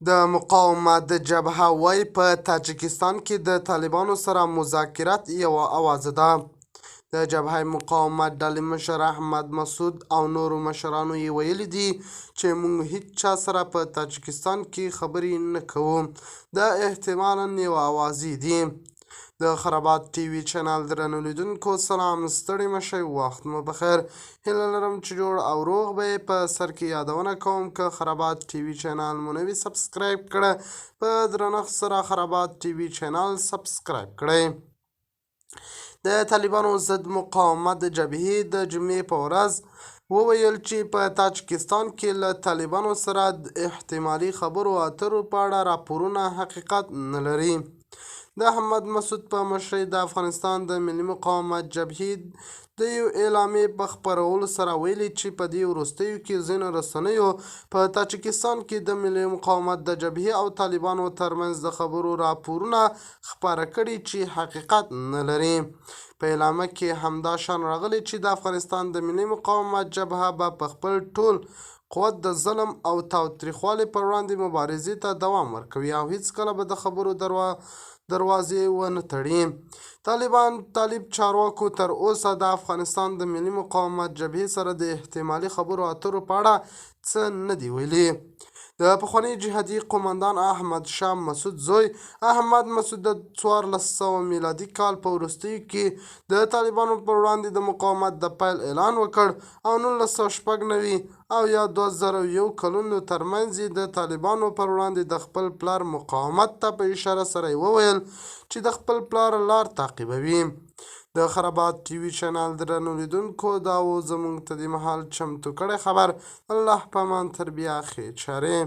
د مقاومت جبهه وایي په تاجکستان کې د طالبانو سره مذاکرات یوه اوازه ده. د جبهه مقاومت ډلې مشر احمد مسعود او نورو مشرانو یې ویلي دي چې موږ هیڅ چا سره په تاجکستان کې خبرې نه کوو. دا احتمالاً یوه اوازې دي. د خرابات ټي وي چینل درنو لیدونکو سلام، ستړي مه شئ، وخت مو بخیر. هیله لرم چې جوړ او روغ به یې. په سر کې یادونه کوم که خرابات ټي وي چینل مو نه وي سبسکرایب کړه، په درنښت سره خرابات ټي وي چینل سبسکرایب کړئ. د طالبانو ضد مقاومت جبهې د جمعې په ورځ وویل چې په تاجکستان کې له طالبانو سره د احتمالي خبرو اترو په اړه راپورونه حقیقت نه لري. د احمد مسعود په مشرۍ د افغانستان د ملي مقاومت جبهې د یو اعلامیې په خپرولو سره ویلي چې په دې وروستیو کې ځینو رسنیو په تاجکستان کې د ملي مقاومت د جبهې او طالبانو ترمنځ د خبرو راپورونه خپاره کړي چې حقیقت نه لري. په اعلامیه کې همدا شان راغلی چې د افغانستان د ملي مقاومت جبهه به په خپل ټول قوت د ظلم او تاوتریخوالي پر وړاندې مبارزې ته دوام ورکوي او هیڅکله به د خبرو دروازې ونه تړي. طالب چارواکو تر اوسه د افغانستان د ملي مقاومت جبهې سره د احتمالي خبرو اترو په اړه څه نه دي ویلي. د پخواني جهادي قومندان احمد شاه مسعود زوی احمد مسعود د 1400 میلادي کال په وروستیو کې د طالبانو پر وړاندې د مقاومت د پیل اعلان وکړ او 1996 او یا 2001 کلونو ترمنځ د طالبانو پر وړاندې د خپل پلار مقاومت ته په اشاره سره وویل چې د خپل پلار لار تعقیبوي. د خرابات ټي وي چینل درنو لیدونکو دا و زموږ ته د مهال چمتو کړی خبر. الله په امان، تر بیا ښې چارې.